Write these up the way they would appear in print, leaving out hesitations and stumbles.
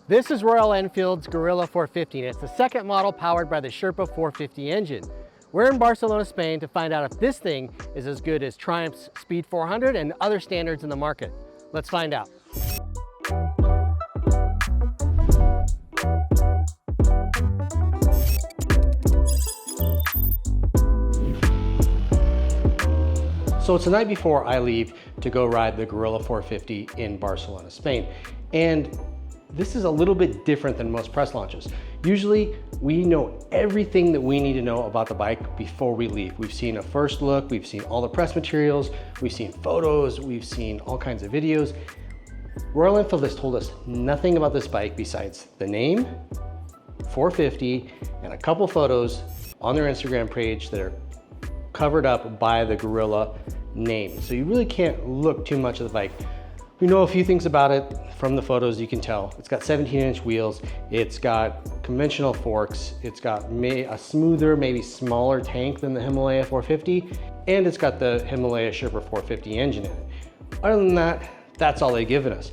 This is Royal Enfield's Guerrilla 450, and it's the second model powered by the Sherpa 450 engine. We're in Barcelona, Spain to find out if this thing is as good as Triumph's Speed 400 and other standards in the market. Let's find out. So it's the night before I leave to go ride the Guerrilla 450 in Barcelona, Spain. And this is a little bit different than most press launches. Usually we know everything that we need to know about the bike before we leave. We've seen a first look, we've seen all the press materials, we've seen photos, we've seen all kinds of videos. Royal Enfield has told us nothing about this bike besides the name, 450, and a couple photos on their Instagram page that are covered up by the Guerrilla name. So you really can't look too much at the bike. We know a few things about it from the photos. You can tell it's got 17-inch wheels, it's got conventional forks, it's got a smoother, maybe smaller tank than the Himalaya 450, and it's got the Himalaya Sherpa 450 engine in it. Other than that, that's all they've given us.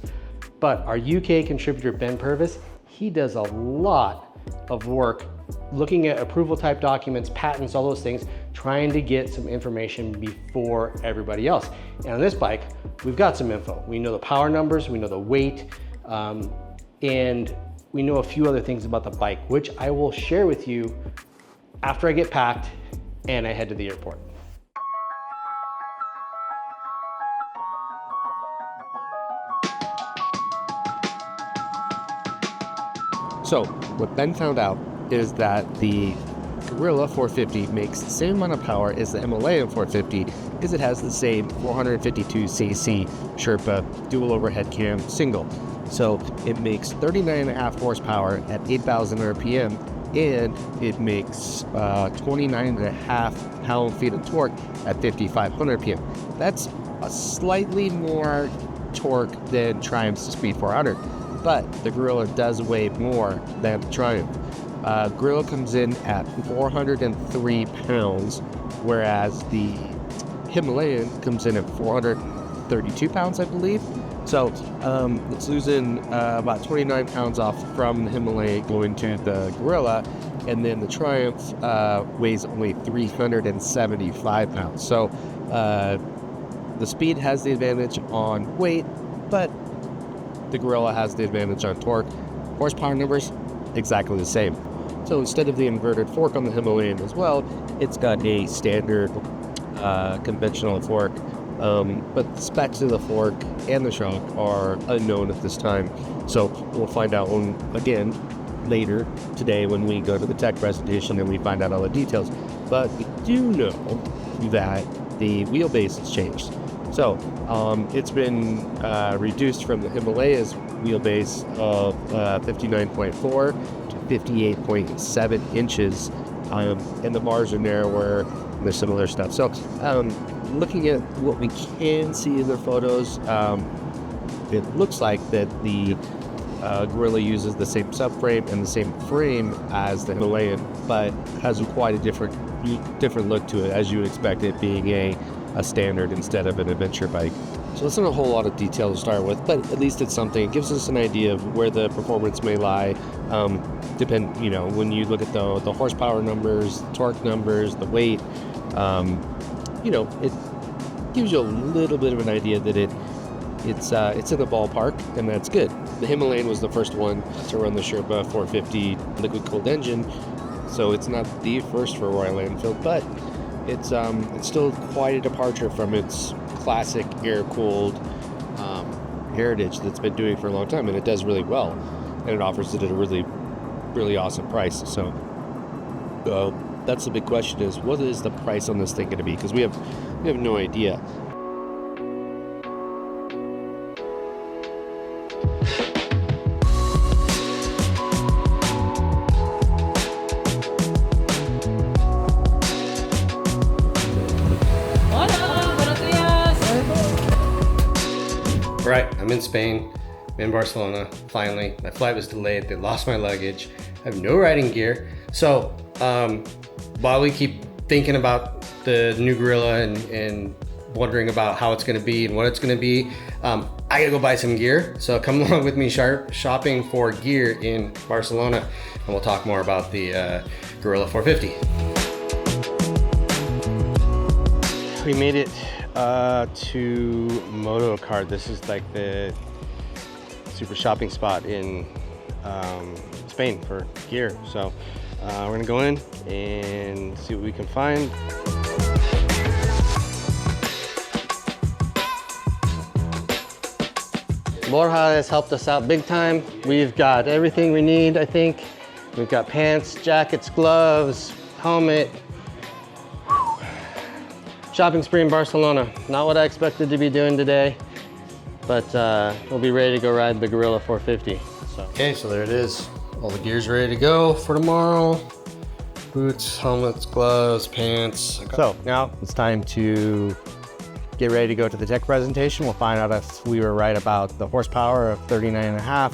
But our UK contributor Ben Purvis, he does a lot of work looking at approval type documents, patents, all those things, trying to get some information before everybody else. And on this bike, we've got some info. We know the power numbers, we know the weight, and we know a few other things about the bike, which I will share with you after I get packed and I head to the airport. So what Ben found out is that the Guerrilla 450 makes the same amount of power as the Himalaya 450 because it has the same 452cc Sherpa dual overhead cam single. So it makes 39.5 horsepower at 8,000 RPM and it makes 29.5 pound-feet of torque at 5,500 RPM. That's a slightly more torque than Triumph's Speed 400, but the Guerrilla does weigh more than the Triumph. Guerrilla comes in at 403 pounds, whereas the Himalayan comes in at 432 pounds, I believe. So it's losing about 29 pounds off from the Himalaya going to the Guerrilla, and then the Triumph weighs only 375 pounds. So the Speed has the advantage on weight, but the Guerrilla has the advantage on torque. Horsepower numbers, exactly the same. So instead of the inverted fork on the Himalayan as well, it's got a standard conventional fork, but the specs of the fork and the shock are unknown at this time. So we'll find out again later today when we go to the tech presentation and we find out all the details. But we do know that the wheelbase has changed. So it's been reduced from the Himalaya's wheelbase of 59.4 to 58.7 inches, and the bars are narrower and there's similar stuff. So looking at what we can see in the photos, it looks like that the Guerrilla uses the same subframe and the same frame as the Himalayan, but has quite a different look to it, as you would expect it being a standard instead of an adventure bike. So it's not a whole lot of detail to start with, but at least it's something. It gives us an idea of where the performance may lie. When you look at the horsepower numbers, torque numbers, the weight, it gives you a little bit of an idea that it's in the ballpark, and that's good. The Himalayan was the first one to run the Sherpa 450 liquid-cooled engine, so it's not the first for Royal Enfield, but it's still quite a departure from its classic air-cooled heritage that's been doing for a long time, and it does really well, and it offers it at a really, really awesome price. So that's the big question: is what is the price on this thing going to be? Because we have no idea. All right, I'm in Spain, I'm in Barcelona, finally. My flight was delayed, they lost my luggage, I have no riding gear. So while we keep thinking about the new Guerrilla and wondering about how it's gonna be and what it's gonna be, I gotta go buy some gear. So come along with me shopping for gear in Barcelona, and we'll talk more about the Guerrilla 450. We made it to Motocard. This is like the super shopping spot in Spain for gear. So we're gonna go in and see what we can find. Borja has helped us out big time. We've got everything we need, I think. We've got pants, jackets, gloves, helmet. Shopping spree in Barcelona. Not what I expected to be doing today, but we'll be ready to go ride the Guerrilla 450. Okay, so there it is. All the gear's ready to go for tomorrow. Boots, helmets, gloves, pants. So now it's time to get ready to go to the tech presentation. We'll find out if we were right about the horsepower of 39.5,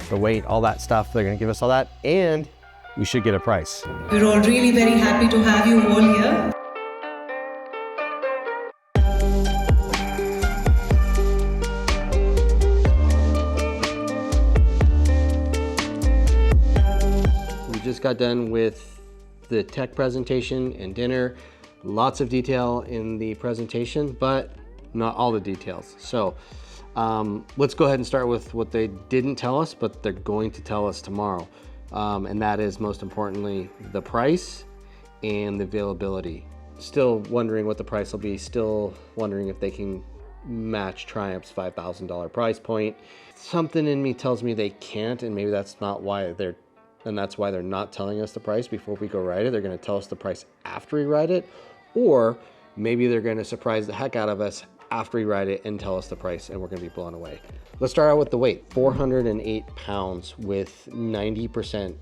the weight, all that stuff. They're gonna give us all that, and we should get a price. We're all really very happy to have you all here. We just got done with the tech presentation and dinner. Lots of detail in the presentation, but not all the details. So let's go ahead and start with what they didn't tell us, but they're going to tell us tomorrow. And that is, most importantly, the price and the availability. Still wondering what the price will be. Still wondering if they can match Triumph's $5,000 price point. Something in me tells me they can't, and maybe that's not why that's why they're not telling us the price before we go ride it. They're gonna tell us the price after we ride it, or maybe they're gonna surprise the heck out of us after we ride it and tell us the price, and we're gonna be blown away. Let's start out with the weight. 408 pounds with 90%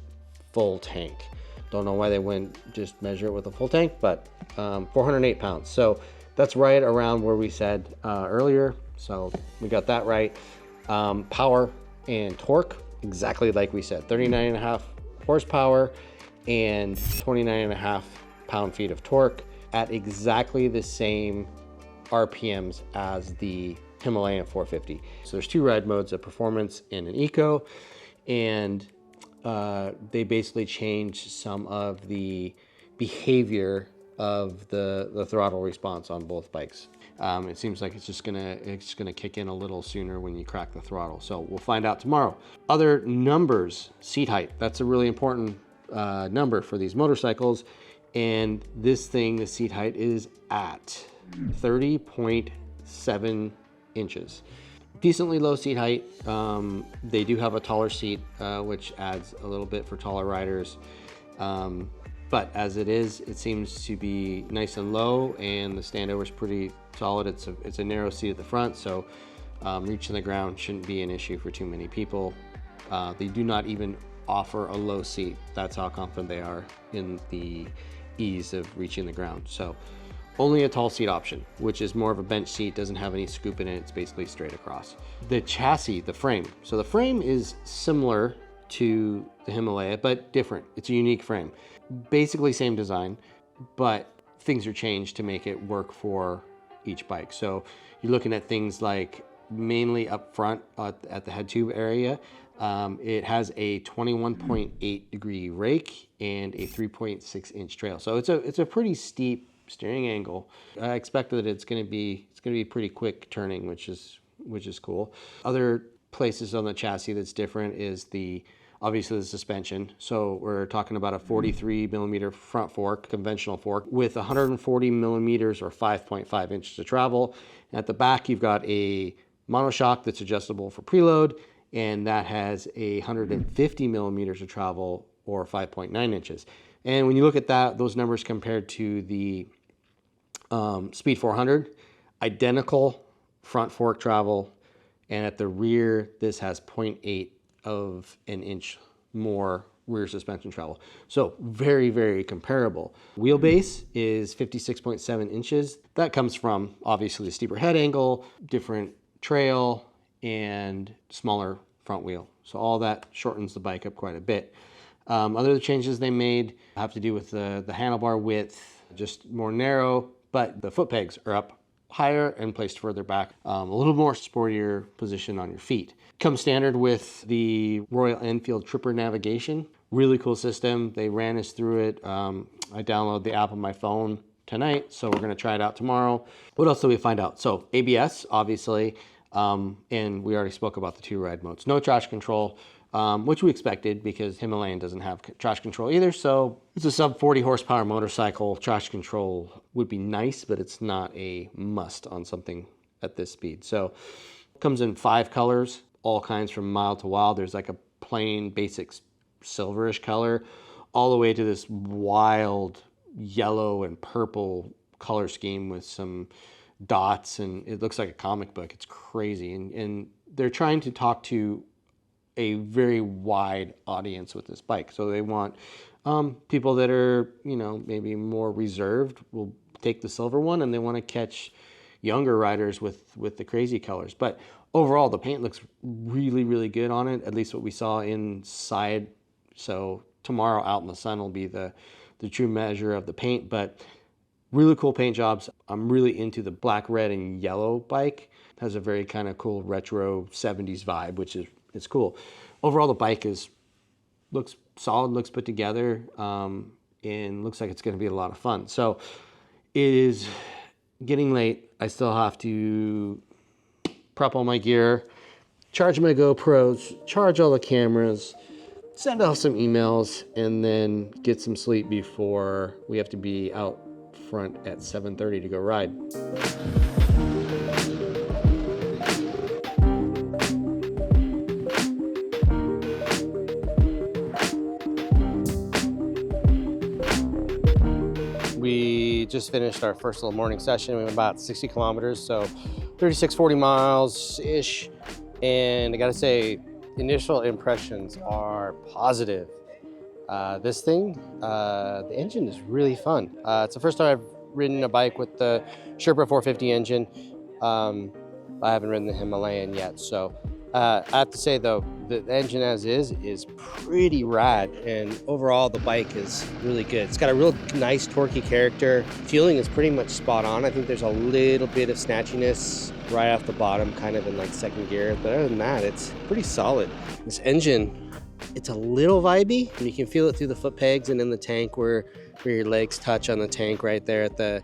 full tank. Don't know why they wouldn't just measure it with a full tank, but 408 pounds. So that's right around where we said earlier. So we got that right. Power and torque, exactly like we said, 39.5 horsepower and 29.5 pound-feet of torque at exactly the same RPMs as the Himalayan 450. So there's two ride modes, a performance and an eco, and they basically changed some of the behavior of the throttle response on both bikes. It seems like it's just gonna kick in a little sooner when you crack the throttle. So we'll find out tomorrow. Other numbers, seat height. That's a really important number for these motorcycles. And this thing, the seat height is at 30.7 inches. Decently low seat height. They do have a taller seat, which adds a little bit for taller riders. But as it is, it seems to be nice and low, and the standover is pretty solid. It's a narrow seat at the front, so reaching the ground shouldn't be an issue for too many people. They do not even offer a low seat. That's how confident they are in the ease of reaching the ground. So only a tall seat option, which is more of a bench seat, doesn't have any scoop in it. It's basically straight across. The chassis, the frame. So the frame is similar to the Himalaya, but different. It's a unique frame. Basically same design, but things are changed to make it work for each bike. So you're looking at things like mainly up front at the head tube area. It has a 21.8 degree rake and a 3.6 inch trail. So it's a pretty steep steering angle. I expect that it's gonna be pretty quick turning, which is cool. Other places on the chassis that's different is obviously the suspension. So we're talking about a 43 millimeter front fork, conventional fork, with 140 millimeters or 5.5 inches of travel. At the back, you've got a monoshock that's adjustable for preload, and that has 150 millimeters of travel or 5.9 inches. And when you look at those numbers compared to the Speed 400, identical front fork travel, and at the rear, this has 0.8 of an inch more rear suspension travel. So very, very comparable. Wheelbase is 56.7 inches. That comes from obviously the steeper head angle, different trail, and smaller front wheel. So all that shortens the bike up quite a bit. Other changes they made have to do with the handlebar width, just more narrow, but the foot pegs are up higher and placed further back, a little more sportier position on your feet. Comes standard with the Royal Enfield Tripper navigation. Really cool system. They ran us through it. I downloaded the app on my phone tonight, so we're gonna try it out tomorrow. What else did we find out? So ABS, obviously, and we already spoke about the 2 ride modes. No traction control, which we expected because Himalayan doesn't have traction control either. So it's a sub 40 horsepower motorcycle. Traction control would be nice, but it's not a must on something at this speed. So it comes in 5 colors, all kinds from mild to wild. There's like a plain basic silverish color all the way to this wild yellow and purple color scheme with some dots, and it looks like a comic book. It's crazy. And they're trying to talk to a very wide audience with this bike. So they want people that are, you know, maybe more reserved will take the silver one, and they want to catch younger riders with the crazy colors. But overall, the paint looks really, really good on it, at least what we saw inside. So tomorrow out in the sun will be the true measure of the paint, but really cool paint jobs. I'm really into the black, red, and yellow bike. It has a very kind of cool retro 70s vibe, which is it's cool. Overall, the bike looks solid, looks put together, and looks like it's going to be a lot of fun. So it is getting late. I still have to prep all my gear, charge my GoPros, charge all the cameras, send off some emails, and then get some sleep before we have to be out front at 7:30 to go ride. We just finished our first little morning session. We went about 60 kilometers, so 36, 40 miles-ish. And I gotta say, initial impressions are positive. This thing, the engine is really fun. It's the first time I've ridden a bike with the Sherpa 450 engine. I haven't ridden the Himalayan yet, so I have to say though, the engine as is pretty rad, and overall the bike is really good. It's got a real nice torquey character. Fueling is pretty much spot on. I think there's a little bit of snatchiness right off the bottom, kind of in like second gear, but other than that, it's pretty solid. This engine, it's a little vibey, and you can feel it through the foot pegs and in the tank where your legs touch on the tank right there at the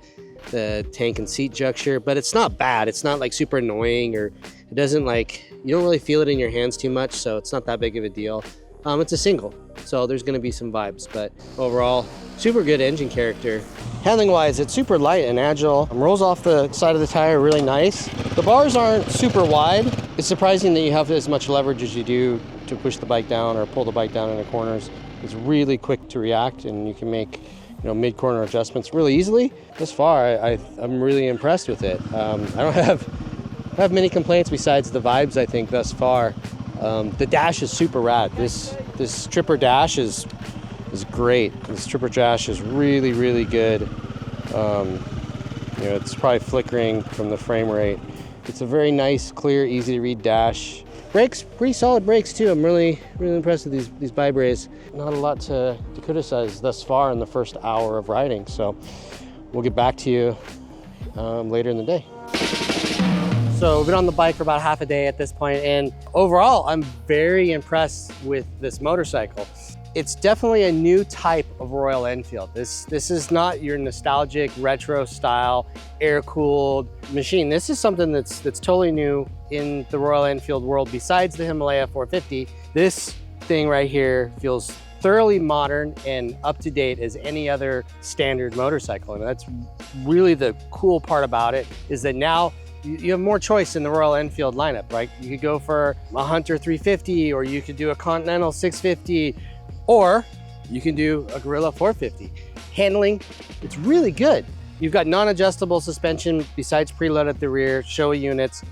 tank and seat juncture, but it's not bad. It's not like super annoying, or it doesn't like, you don't really feel it in your hands too much, so it's not that big of a deal. It's a single, so there's gonna be some vibes, but overall, super good engine character. Handling wise, it's super light and agile. Rolls off the side of the tire really nice. The bars aren't super wide. It's surprising that you have as much leverage as you do to push the bike down or pull the bike down into corners. It's really quick to react, and you can make, you know, mid-corner adjustments really easily. Thus far, I'm really impressed with it. I don't have many complaints besides the vibes, I think, thus far. The dash is super rad. This Tripper dash is great. This Tripper dash is really, really good. You know, it's probably flickering from the frame rate. It's a very nice, clear, easy to read dash. Brakes, pretty solid brakes too. I'm really, really impressed with these Vibres. Not a lot to criticize thus far in the first hour of riding. So we'll get back to you later in the day. So we've been on the bike for about half a day at this point, and overall, I'm very impressed with this motorcycle. It's definitely a new type of Royal Enfield. This is not your nostalgic retro style air-cooled machine. This is something that's totally new in the Royal Enfield world. Besides the Himalaya 450, this thing right here feels thoroughly modern and up-to-date as any other standard motorcycle. And that's really the cool part about it, is that now you have more choice in the Royal Enfield lineup, right? You could go for a Hunter 350, or you could do a Continental 650, or you can do a Guerrilla 450. Handling, it's really good. You've got non-adjustable suspension besides preload at the rear, Showa units,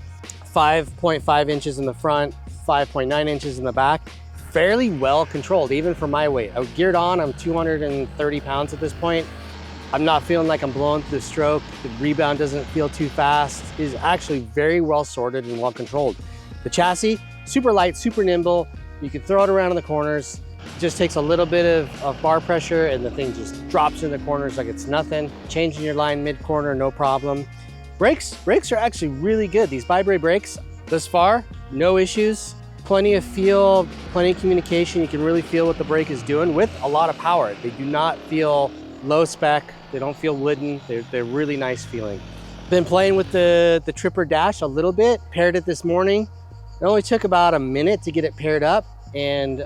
5.5 inches in the front, 5.9 inches in the back. Fairly well controlled, even for my weight. I was geared on, I'm 230 pounds at this point. I'm not feeling like I'm blowing through the stroke. The rebound doesn't feel too fast. It is actually very well sorted and well controlled. The chassis, super light, super nimble. You can throw it around in the corners. It just takes a little bit of bar pressure and the thing just drops in the corners like it's nothing. Changing your line mid-corner, no problem. Brakes are actually really good. These bi-brake brakes, thus far, no issues. Plenty of feel, plenty of communication. You can really feel what the brake is doing with a lot of power. They do not feel low spec. They don't feel wooden. They're really nice feeling. Been playing with the Tripper dash a little bit. Paired it this morning. It only took about a minute to get it paired up, and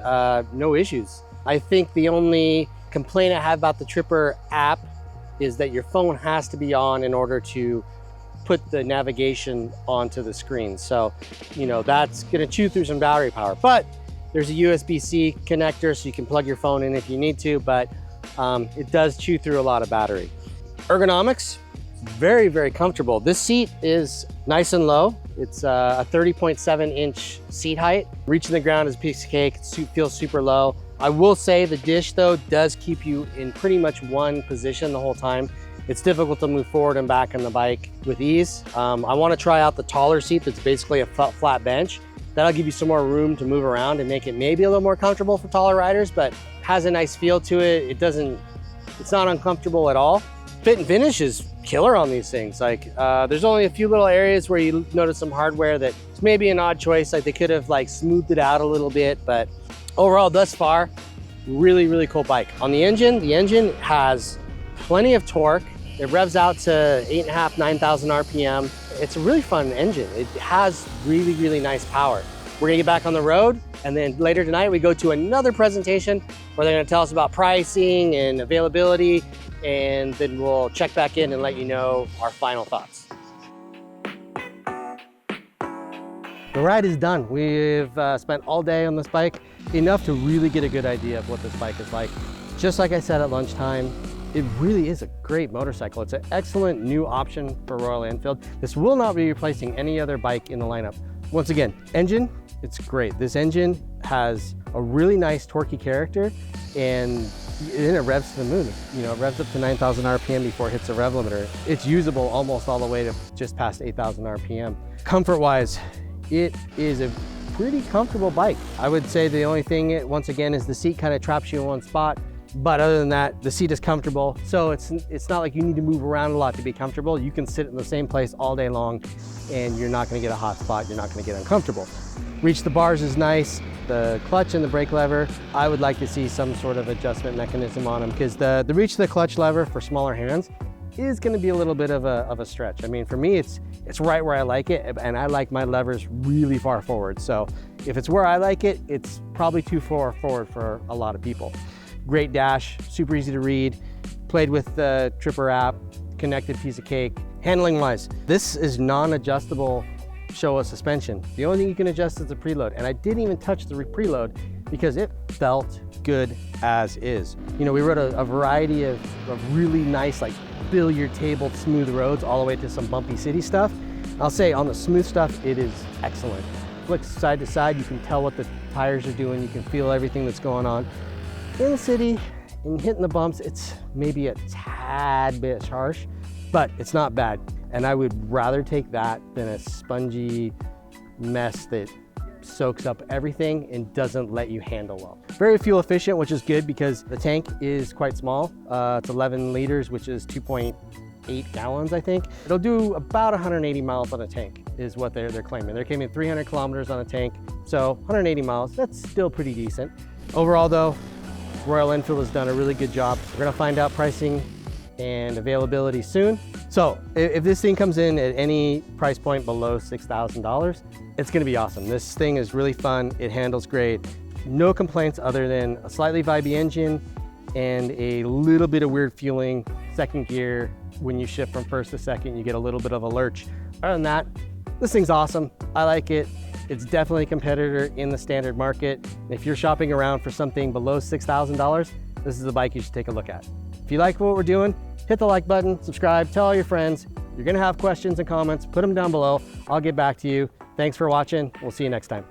no issues. I think the only complaint I have about the Tripper app is that your phone has to be on in order to put the navigation onto the screen. So, you know, that's gonna chew through some battery power, but there's a USB-C connector so you can plug your phone in if you need to, but it does chew through a lot of battery. Ergonomics, very, very comfortable. This seat is nice and low. It's a 30.7 inch seat height. Reaching the ground is a piece of cake. It feels super low. I will say the dish though does keep you in pretty much one position the whole time. It's difficult to move forward and back on the bike with ease. I want to try out the taller seat that's basically a flat bench. That'll give you some more room to move around and make it maybe a little more comfortable for taller riders, but has a nice feel to it. It's not uncomfortable at all. Fit and finish is killer on these things. Like there's only a few little areas where you notice some hardware that's maybe an odd choice. Like they could have like smoothed it out a little bit, but overall thus far, really, really cool bike. On the engine has plenty of torque. It revs out to 8.5, 9,000 RPM. It's a really fun engine. It has really, really nice power. We're gonna get back on the road, and then later tonight we go to another presentation where they're gonna tell us about pricing and availability, and then we'll check back in and let you know our final thoughts. The ride is done. We've spent all day on this bike, enough to really get a good idea of what this bike is like. Just like I said at lunchtime, it really is a great motorcycle. It's an excellent new option for Royal Enfield. This will not be replacing any other bike in the lineup. Once again, engine, it's great. This engine has a really nice torquey character, and then it revs to the moon. You know, it revs up to 9,000 RPM before it hits the rev limiter. It's usable almost all the way to just past 8,000 RPM. Comfort-wise, it is a pretty comfortable bike. I would say the only thing, once again, is the seat kind of traps you in one spot. But other than that, the seat is comfortable. So it's not like you need to move around a lot to be comfortable. You can sit in the same place all day long and you're not gonna get a hot spot. You're not gonna get uncomfortable. Reach the bars is nice. The clutch and the brake lever, I would like to see some sort of adjustment mechanism on them, because the reach of the clutch lever for smaller hands is gonna be a little bit of a stretch. I mean, for me, it's right where I like it, and I like my levers really far forward. So if it's where I like it, it's probably too far forward for a lot of people. Great dash, super easy to read, played with the Tripper app, connected piece of cake. Handling wise, this is non-adjustable Showa suspension. The only thing you can adjust is the preload, and I didn't even touch the preload because it felt good as is. You know, we rode a variety of really nice, like billiard table smooth roads all the way to some bumpy city stuff. I'll say on the smooth stuff, it is excellent. Flicks side to side, you can tell what the tires are doing, you can feel everything that's going on. In the city, and hitting the bumps, it's maybe a tad bit harsh, but it's not bad. And I would rather take that than a spongy mess that soaks up everything and doesn't let you handle well. Very fuel efficient, which is good because the tank is quite small. It's 11 liters, which is 2.8 gallons, I think. It'll do about 180 miles on a tank is what they're claiming. They're claiming 300 kilometers on a tank. So 180 miles, that's still pretty decent. Overall though, Royal Enfield has done a really good job. We're gonna find out pricing and availability soon. So if this thing comes in at any price point below $6,000, it's gonna be awesome. This thing is really fun. It handles great. No complaints other than a slightly vibey engine and a little bit of weird feeling second gear. When you shift from first to second, you get a little bit of a lurch. Other than that, this thing's awesome. I like it. It's definitely a competitor in the standard market. If you're shopping around for something below $6,000, this is the bike you should take a look at. If you like what we're doing, hit the like button, subscribe, tell all your friends. You're gonna have questions and comments, put them down below. I'll get back to you. Thanks for watching. We'll see you next time.